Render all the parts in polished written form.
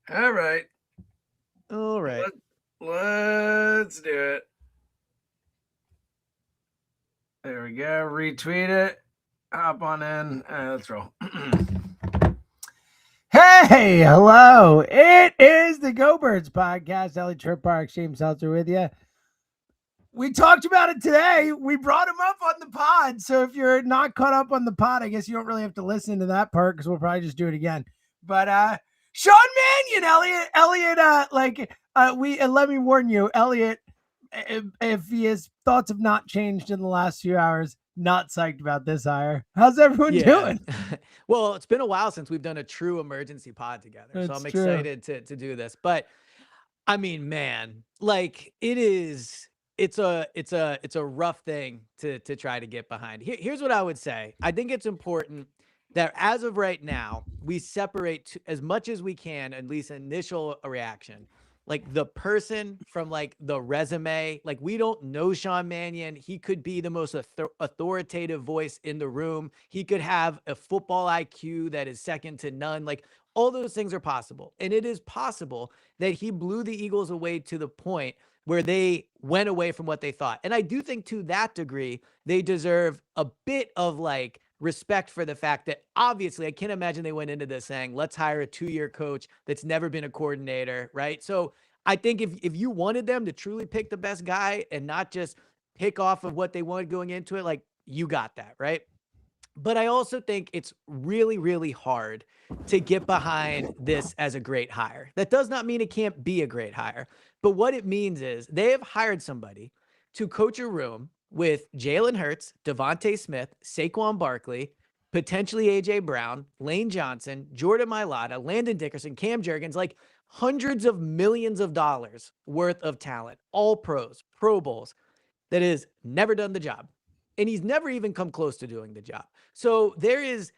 All right. All right. Let's do it. There we go. Retweet it. Hop on in. Let's roll. Hey, hello. It is the Go Birds podcast. Ellie Trip Park, James Seltzer with you. We talked about it today. We brought him up on the pod. So if you're not caught up on the pod, I guess you don't really have to listen to that part because we'll probably just do it again. But Sean Mannion, Elliot, we let me warn you, Elliot, if his thoughts have not changed in the last few hours, not psyched about this hire. How's everyone Yeah. doing? Well, it's been a while since we've done a true emergency pod together. So It's I'm true. excited to do this. But I mean, man, like it's a rough thing to try to get behind. Here's what I would say. I think it's important that as of right now, we separate as much as we can, at least initial reaction, like the person from like the resume. Like we don't know Sean Mannion. He could be the most authoritative voice in the room. He could have a football IQ that is second to none. Like all those things are possible. And it is possible that he blew the Eagles away to the point where they went away from what they thought. And I do think to that degree, they deserve a bit of like respect for the fact that obviously I can't imagine they went into this saying, let's hire a 2-year coach that's never been a coordinator, right? So I think if you wanted them to truly pick the best guy and not just pick off of what they wanted going into it, like you got that, right? But I also think it's really, really hard to get behind this as a great hire. That does not mean it can't be a great hire. But what it means is they have hired somebody to coach a room with Jalen Hurts, Devontae Smith, Saquon Barkley, potentially A.J. Brown, Lane Johnson, Jordan Mailata, Landon Dickerson, Cam Jurgens, like hundreds of millions of dollars worth of talent, all pros, Pro Bowls, that has never done the job. And he's never even come close to doing the job. So there is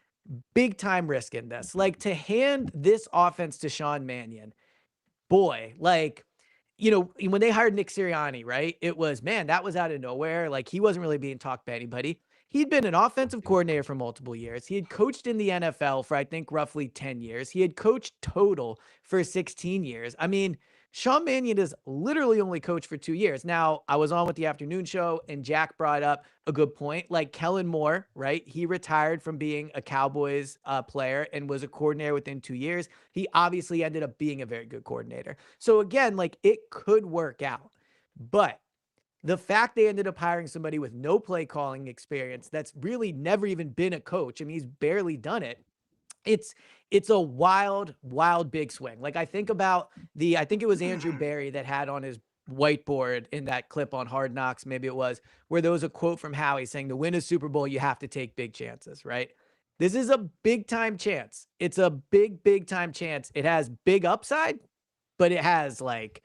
big time risk in this. Like to hand this offense to Sean Mannion, boy, like, when they hired Nick Sirianni, right? It was, man, that was out of nowhere. Like he wasn't really being talked by anybody. He'd been an offensive coordinator for multiple years. He had coached in the NFL for, I think, roughly 10 years. He had coached total for 16 years. I mean, Sean Mannion is literally only coached for 2 years. Now, I was on with the afternoon show and Jack brought up a good point. Like Kellen Moore, right? He retired from being a Cowboys player and was a coordinator within 2 years. He obviously ended up being a very good coordinator. So again, like it could work out. But the fact they ended up hiring somebody with no play calling experience that's really never even been a coach, I mean, he's barely done it. It's a wild big swing. Like I think about I think it was Andrew Barry that had on his whiteboard in that clip on Hard Knocks, maybe it was, where there was a quote from Howie saying to win a Super Bowl, you have to take big chances, right? This is a big time chance. It's a big time chance. It has big upside, but it has like,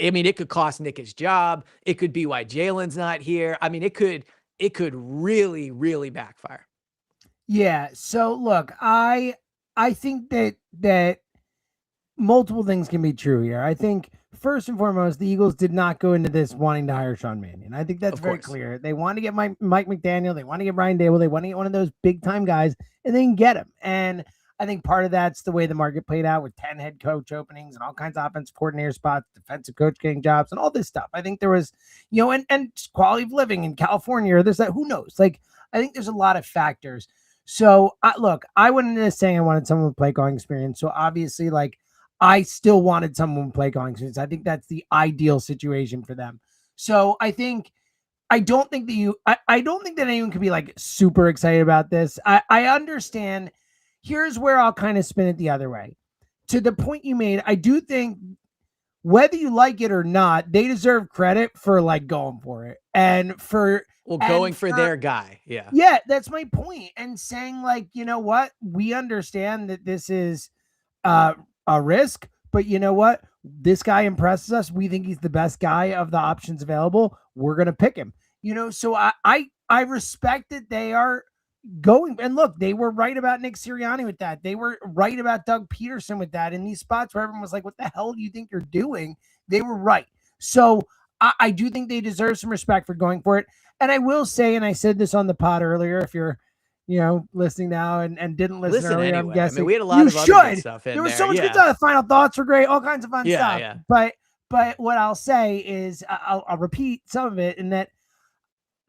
I mean, it could cost Nick his job. It could be why Jalen's not here. I mean, it could really backfire. Yeah. So look, I think that multiple things can be true here. I think first and foremost, the Eagles did not go into this wanting to hire Sean Mannion. I think that's Of very course. clear. They want to get Mike McDaniel, they want to get Brian Dable, they want to get one of those big time guys, and they can get him. And I think part of that's the way the market played out with 10 head coach openings and all kinds of offensive coordinator spots, defensive coach getting jobs, and all this stuff. I think there was, and quality of living in California or this, that, who knows? Like, I think there's a lot of factors. So, look, I went into this saying I wanted someone with play calling experience. So, obviously, like, I still wanted someone with play calling experience. I think that's the ideal situation for them. So, I don't think that anyone can be like super excited about this. I understand. Here's where I'll kind of spin it the other way. To the point you made, I do think whether you like it or not, they deserve credit for like going for it Well, and going for for their guy. Yeah. yeah, that's my point. And saying like, you know what, we understand that this is uh, a risk, but you know what, this guy impresses us. We think he's the best guy of the options available. We're gonna pick him. So I respect that they are going, and look, they were right about Nick Sirianni with that. They were right about Doug Peterson with that. In these spots where everyone was like, "What the hell do you think you're doing?" They were right. So I do think they deserve some respect for going for it. And I will say, and I said this on the pod earlier, if you're, listening now and didn't listen earlier, I'm anyway. I mean, guessing we had a lot of other good stuff in there was there. so much Yeah. good stuff. Final thoughts were great, all kinds of fun Yeah, stuff. yeah. But what I'll say is I'll repeat some of it, in that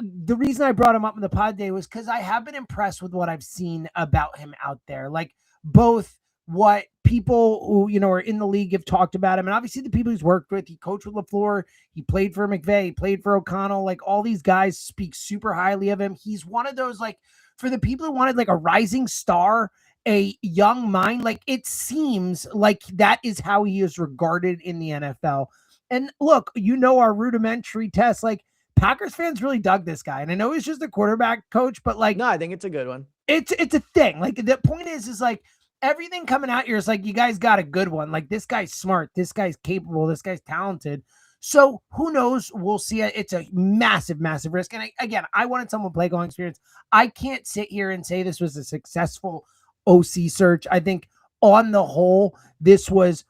the reason I brought him up in the pod day was because I have been impressed with what I've seen about him out there. Like, both what people who, are in the league have talked about him, and obviously the people he's worked with. He coached with LaFleur, he played for McVay, he played for O'Connell. Like, all these guys speak super highly of him. He's one of those, like, for the people who wanted like a rising star, a young mind, like, it seems like that is how he is regarded in the NFL. And look, our rudimentary test, like, Packers fans really dug this guy. And I know he's just a quarterback coach, but like, no, I think it's a good one. It's a thing. Like, the point is like, everything coming out here is like, you guys got a good one. Like, this guy's smart, this guy's capable, this guy's talented. So who knows? We'll see. It's a massive, massive risk. And again, I wanted someone with play calling experience. I can't sit here and say this was a successful OC search. I think on the whole, this was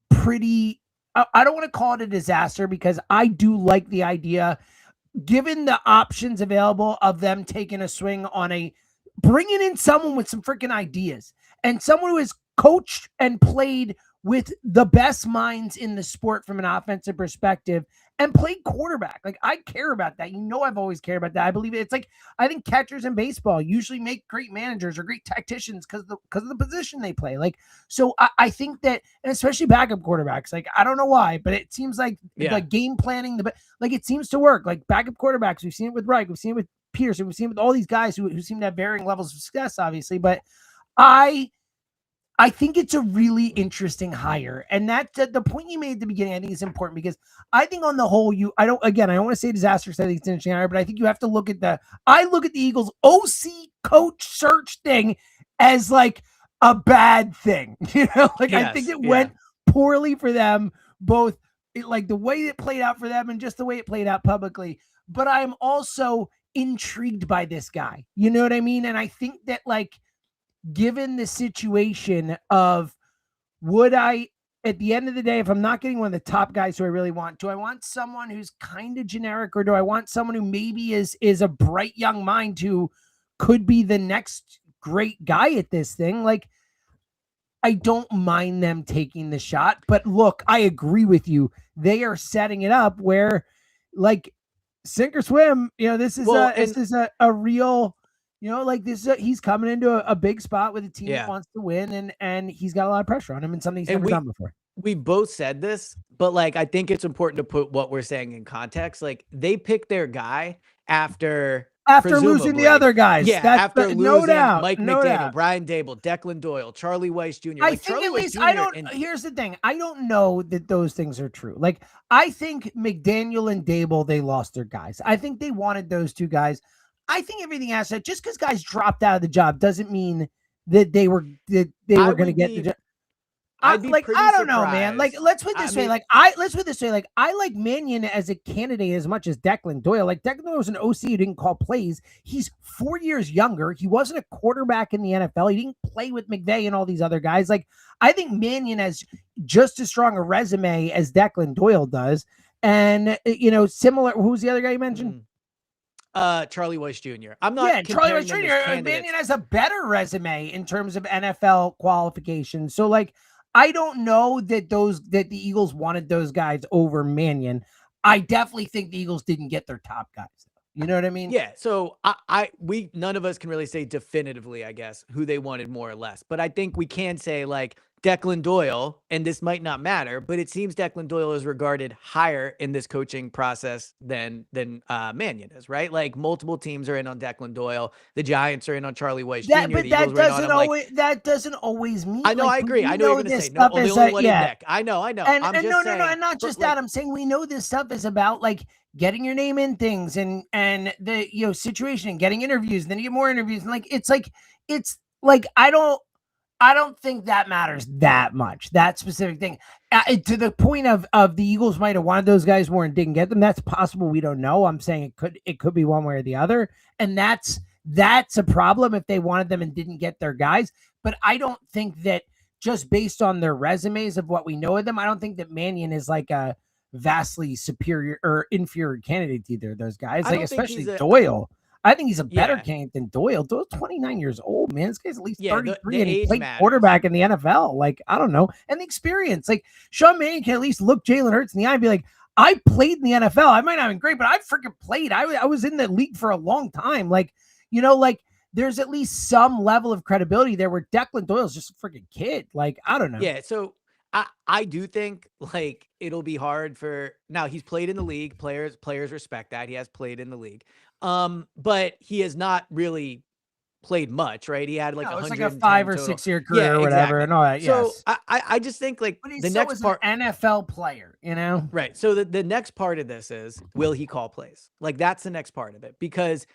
pretty, I don't want to call it a disaster, because I do like the idea, given the options available, of them taking a swing on bringing in someone with some freaking ideas, and someone who has coached and played with the best minds in the sport from an offensive perspective, and played quarterback. Like, I care about that. I've always cared about that. I believe it's like, I think catchers in baseball usually make great managers or great tacticians because of the position they play. Like, so I think that, and especially backup quarterbacks, like, I don't know why, but it seems like like game planning, like, it seems to work. Like, backup quarterbacks, we've seen it with Reich, we've seen it with Peterson, we've seen it with all these guys who seem to have varying levels of success, obviously. But I think it's a really interesting hire. And that the point you made at the beginning, I think, is important, because I think on the whole, I don't want to say disaster, because I think it's an interesting hire, but I think you have to look at the Eagles OC coach search thing as like a bad thing. Like, I think it went poorly for them, both like the way it played out for them and just the way it played out publicly. But I'm also intrigued by this guy. You know what I mean? And I think that, like, given the situation of, would I, at the end of the day, if I'm not getting one of the top guys who I really want, do I want someone who's kind of generic, or do I want someone who maybe is a bright young mind who could be the next great guy at this thing? Like, I don't mind them taking the shot, but look, I agree with you. They are setting it up where, like, sink or swim. This is a real. Like, this he's coming into a big spot with a team that wants to win, and he's got a lot of pressure on him, and something he's never done before. We both said this, but like, I think it's important to put what we're saying in context. Like, they picked their guy after losing the other guys. Yeah, after losing no doubt, Mike McDaniel, Brian Dable, Declan Doyle, Charlie Weis Jr. I think at least here's the thing. I don't know that those things are true. Like, I think McDaniel and Dable, they lost their guys. I think they wanted those two guys. I think everything else, just because guys dropped out of the job doesn't mean that they were going to get the job. I don't know, man. Like, let's put it this way. Like, I like Mannion as a candidate as much as Declan Doyle. Like, Declan Doyle was an OC who didn't call plays. He's 4 years younger. He wasn't a quarterback in the NFL. He didn't play with McVay and all these other guys. Like, I think Mannion has just as strong a resume as Declan Doyle does. And, similar. Who's the other guy you mentioned? Charlie Weis Jr. I'm not. Yeah, Charlie Weis Jr. Mannion has a better resume in terms of NFL qualifications. So, like, I don't know that the Eagles wanted those guys over Mannion. I definitely think the Eagles didn't get their top guys. You know what I mean? Yeah. So we none of us can really say definitively, I guess, who they wanted more or less. But I think we can say, like, Declan Doyle, and this might not matter, but it seems Declan Doyle is regarded higher in this coaching process than Mannion is, right? Like, multiple teams are in on Declan Doyle. The Giants are in on Charlie Weis Jr. But that doesn't always mean. I know, like, I agree. I know you're going to say no. They only wanted Nick. I know. And not just that. I'm saying we know this stuff is about, like, getting your name in things and the situation and getting interviews, and then you get more interviews, and it's like I don't think that matters that much, that specific thing. To the point of the Eagles might have wanted those guys more and didn't get them. That's possible. We don't know. I'm saying it could be one way or the other. And that's a problem if they wanted them and didn't get their guys. But I don't think that, just based on their resumes of what we know of them, I don't think that Mannion is like a vastly superior or inferior candidate to either of those guys. Like, especially Doyle. I think he's a better Yeah. candidate than Doyle. Doyle's 29 years old, man. This guy's at least Yeah. The 33 and he age played matters. quarterback in the NFL. Like, I don't know. And the experience. Like, Sean Mannion can at least look Jalen Hurts in the eye and be like, I played in the NFL. I might not have been great, but I freaking played. I was in the league for a long time. Like, like there's at least some level of credibility there where Declan Doyle's just a freaking kid. Like, I don't know. Yeah. So I do think like it'll be hard for now. He's played in the league. Players respect that. He has played in the league. But he has not really played much, right? He had like No, it's like a 5 110 or total. 6 year Yeah, career or whatever. exactly. And all that. So Yes. I just think like But he the still next was an part, NFL player, right? So the next part of this is, will he call plays? Like that's the next part of it, because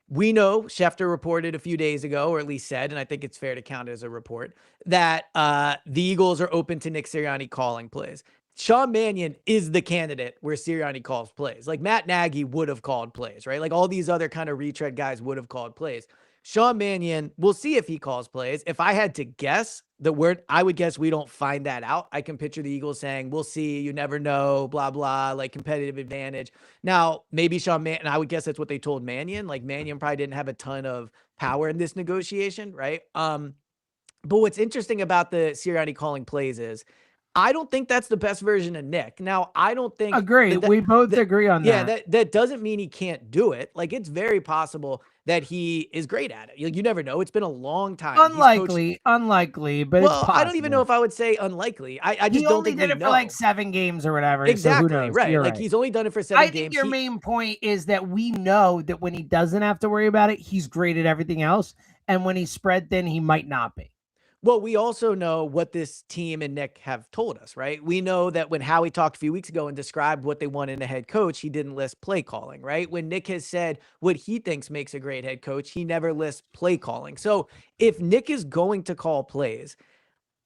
we know Schefter reported a few days ago, or at least said, and I think it's fair to count it as a report, that the Eagles are open to Nick Sirianni calling plays. Sean Mannion is the candidate where Sirianni calls plays. Like Matt Nagy would have called plays, right? Like all these other kind of retread guys would have called plays. Sean Mannion, we'll see if he calls plays. If I had to guess the word, I would guess we don't find that out. I can picture the Eagles saying, we'll see, you never know, blah, blah, like competitive advantage. Now, maybe Sean Mannion, I would guess that's what they told Mannion. Like Mannion probably didn't have a ton of power in this negotiation, right? But what's interesting about the Sirianni calling plays is I don't think that's the best version of Nick. Now, I don't think Agree. We both agree on yeah, that. that doesn't mean he can't do it. Like it's very possible that he is great at it. You never know. It's been a long time. He's coached. Unlikely, but it's Well, I don't even know possible. if I would say unlikely. I He just don't only think did we it for like know. 7 games or whatever. So who Exactly, knows? right. You're Like right. he's only done it for I 7 think games. your main point is that we know that when he doesn't have to worry about it, he's great at everything else. And when he's spread thin, he might not be. Well, we also know what this team and Nick have told us, right? We know that when Howie talked a few weeks ago and described what they want in a head coach, he didn't list play calling, right? When Nick has said what he thinks makes a great head coach, he never lists play calling. So if Nick is going to call plays,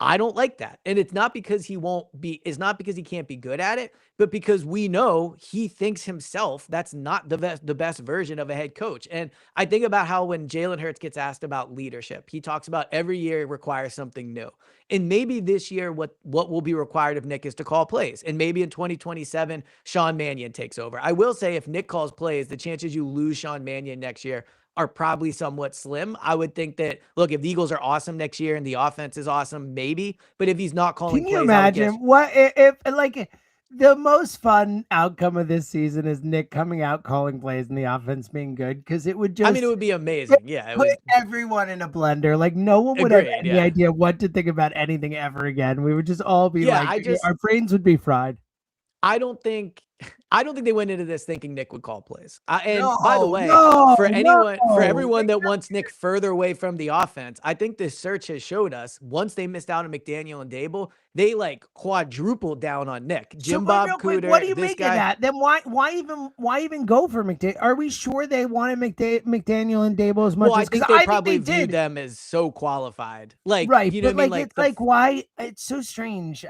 I don't like that. And it's not because it's not because he can't be good at it, but because we know he thinks himself that's not the best version of a head coach. And I think about how when Jalen Hurts gets asked about leadership, he talks about every year requires something new. And maybe this year, what will be required of Nick is to call plays. And maybe in 2027, Sean Mannion takes over. I will say if Nick calls plays, the chances you lose Sean Mannion next year are probably somewhat slim. I would think that, look, if the Eagles are awesome next year and the offense is awesome, maybe. But if he's not calling Can you plays, I would guess. imagine what if like the most fun outcome of this season is Nick coming out calling plays and the offense being good? Because it would I mean, it just would be amazing. Yeah, it put would. everyone in a blender. Like no one would have Agreed. any Yeah. idea what to think about anything ever again. We would just all be Yeah. like, our brains would be fried. I don't think they went into this thinking Nick would call plays. And by the No, way, no, for no. everyone that wants Nick further away from the offense, I think this search has showed us once they missed out on McDaniel and Dable, they like quadrupled down on Nick. So, Jim but Bob real quick, what do Cooter, you this make of guy. that? Then why even go for McDaniel? Are we sure they wanted McDaniel and Dable as much Well, I as? Because think they I think probably they viewed did. them as so qualified. Like, Right, you know what but I mean? like Like it's like why it's so strange.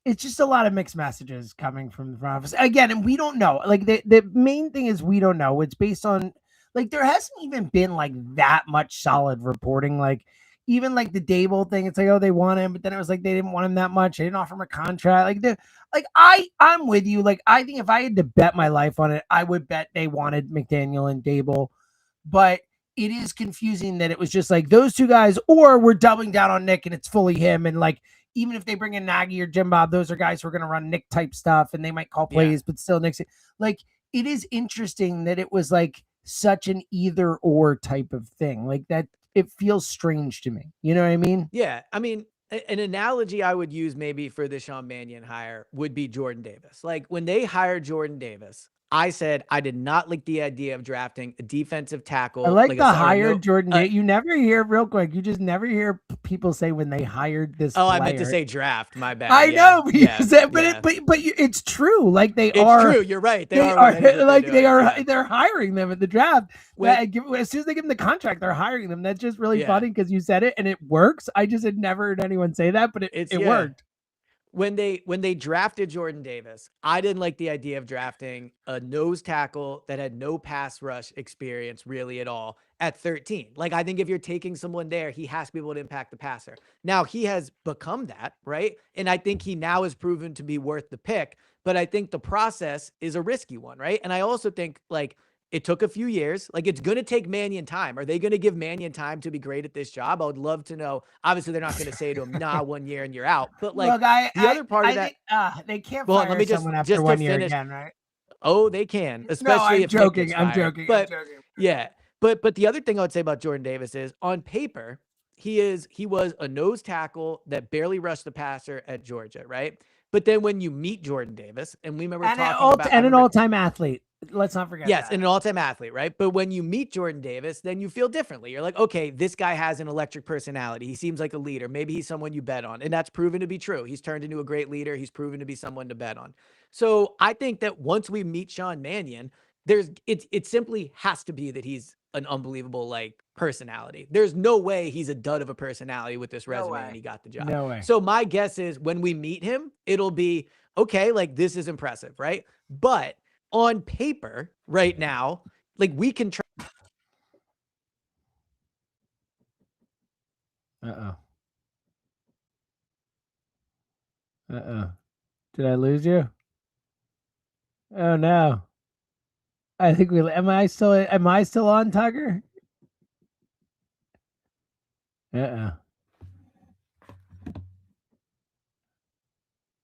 It's just a lot of mixed messages coming from the front office again, and we don't know. Like the main thing is we don't know. It's based on like there hasn't even been like that much solid reporting. Like even like the Dable thing, it's like oh they want him, but then it was like they didn't want him that much. They didn't offer him a contract. I'm with you. Like I think if I had to bet my life on it, I would bet they wanted McDaniel and Dable, but it is confusing that it was just like those two guys, or we're doubling down on Nick and it's fully him. And like, even if they bring in Nagy or Jim Bob, those are guys who are going to run Nick type stuff and they might call plays, but still Nick's like, it is interesting that it was like such an either or type of thing. Like that, it feels strange to me. You know what I mean? Yeah. I mean, an analogy I would use maybe for the Sean Mannion hire would be Jordan Davis. Like when they hired Jordan Davis, I said I did not like the idea of drafting a defensive I tackle. like Like the hired Jordan. uh, You never hear real quick. You just never hear people say when they hired this I meant to player. say draft. My bad. I Yeah. know, Yeah. Yeah. It's true. Like It's true. You're right. They are are that is what like they're they doing. are Yeah. they're hiring them at the draft. When, As soon as they give them the contract, they're hiring them. That's just really yeah. funny because you said it and it works. I just had never heard anyone say that, but it Yeah. worked. When they drafted Jordan Davis, I didn't like the idea of drafting a nose tackle that had no pass rush experience really at all at 13. Like I think if you're taking someone there, he has to be able to impact the passer. Now he has become that, right? And I think he now is proven to be worth the pick, but I think the process is a risky one, right? And I also think like It took a few years. Like, it's going to take Mannion time. Are they going to give Mannion time to be great at this job? I would love to know. Obviously, they're not going to say to him, nah, 1 year and you're out. But like Look, the other part of I that, think they can't well, let fire me someone after just to 1 year finish. again, right? Oh, they can, No, especially I'm if Nick gets joking. I'm fired. joking. I'm But joking. yeah, but the other thing I would say about Jordan Davis is on paper, he was a nose tackle that barely rushed the passer at Georgia, right? But then when you meet Jordan Davis, and we remember talking about, an all-time athlete. Let's not forget yes, that. and an all-time athlete, right? But when you meet Jordan Davis, then you feel differently. You're like, okay, this guy has an electric personality. He seems like a leader. Maybe he's someone you bet on. And that's proven to be true. He's turned into a great leader. He's proven to be someone to bet on. So I think that once we meet Sean Mannion, it simply has to be that he's an unbelievable like personality. There's no way he's a dud of a personality with this resume and he got the job. No way. So my guess is when we meet him, it'll be okay, like this is impressive, right? But on paper right now, like we can try. Did I lose you? Oh no. I think am I still on, Tucker?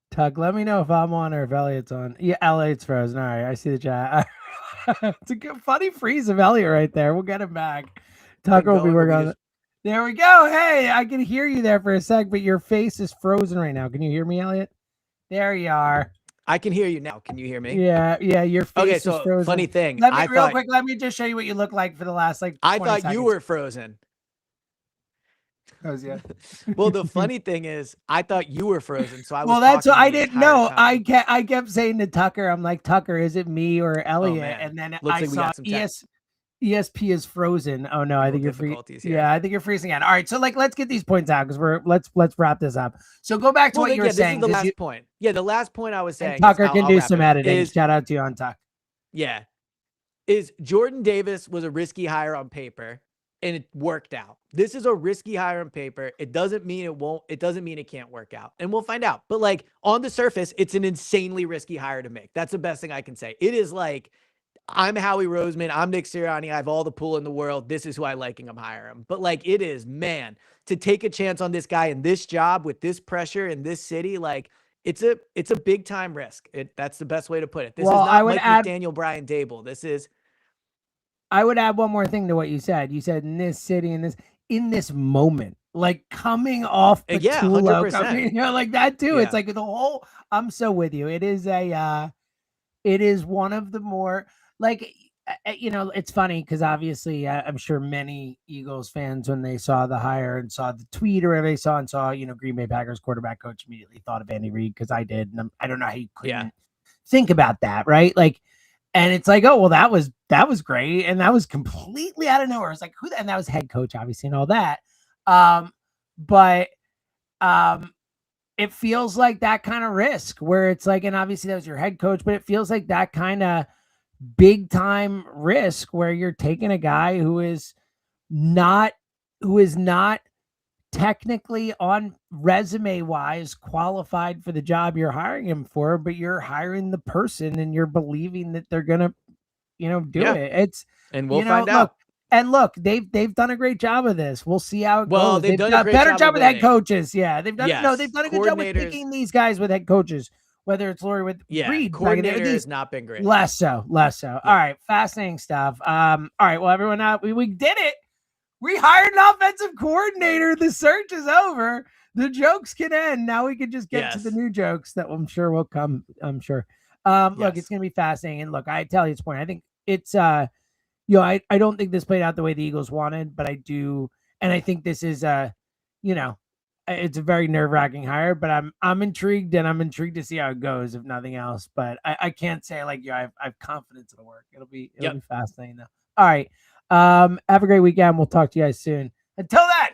Tug, let me know if I'm on or if Elliot's on. Yeah, Elliot's frozen. All right, I see the chat. It's a good, funny freeze of Elliot right there. We'll get him back. Tucker will be working on it. There we go. Hey, I can hear you there for a sec, but your face is frozen right now. Can you hear me, Elliot? There you are. I can hear you now. Can you hear me? Yeah, your face is frozen. Funny thing. Quick, let me just show you what you look like for the last like 20 I thought seconds. You were frozen. Yeah. Well, the funny thing is, I thought you were frozen, so I was. Well, that's what I didn't know. I kept saying to Tucker, I'm like, Tucker, is it me or Elliot? And then I saw ESP is frozen. Oh no, I think you're freezing. Yeah, I think you're freezing again. All right, so like let's get these points out because let's wrap this up. So go back to what you were saying. This is the last point. Yeah, the last point I was saying. Tucker can do some editing. Shout out to you on Tuck. Yeah, is Jordan Davis was a risky hire on paper. And it worked out. This is a risky hire on paper. It doesn't mean it won't. It doesn't mean it can't work out. And we'll find out. But like on the surface, it's an insanely risky hire to make. That's the best thing I can say. It is like, I'm Howie Roseman. I'm Nick Sirianni. I have all the pull in the world. This is who I like and I'm hiring him. But like it is, man, to take a chance on this guy in this job with this pressure in this city, like it's a big time risk. That's the best way to put it. This is not Mike McDaniel, Brian Dable. This is. I would add one more thing to what you said. You said in this city, in this moment, like coming off the 100%. Like that too. Yeah. It's like the whole. I'm so with you. It is one of the more like it's funny because obviously I'm sure many Eagles fans when they saw the hire and saw the tweet or whatever they saw and saw Green Bay Packers quarterback coach immediately thought of Andy Reid because I did, and I don't know how you couldn't think about that, right? Like. And it's like, oh, well, that was great. And that was completely out of nowhere. It's like, and that was head coach, obviously, and all that. But it feels like that kind of risk where it's like, and obviously that was your head coach, but it feels like that kind of big time risk where you're taking a guy who is not technically on resume wise qualified for the job you're hiring him for, but you're hiring the person and you're believing that they're gonna, do it. And we'll find out. Look, they've done a great job of this. We'll see how it goes. They've done a better job with head coaches. Yeah, they've done they've done a good job with picking these guys with head coaches. Whether it's Lori with Reed, coordinator has not been great. Less so. Yeah. All right, fascinating stuff. All right, well, everyone, we did it. We hired an offensive coordinator. The search is over. The jokes can end. Now we can just get to the new jokes that I'm sure will come. I'm sure. Look, it's going to be fascinating. And look, I tell you, it's point. I think it's, I don't think this played out the way the Eagles wanted, but I do. And I think this is, it's a very nerve-wracking hire, but I'm intrigued, and I'm intrigued to see how it goes, if nothing else. But I can't say I have confidence it'll work. It'll be fascinating though. All right. Have a great weekend. We'll talk to you guys soon. Until then.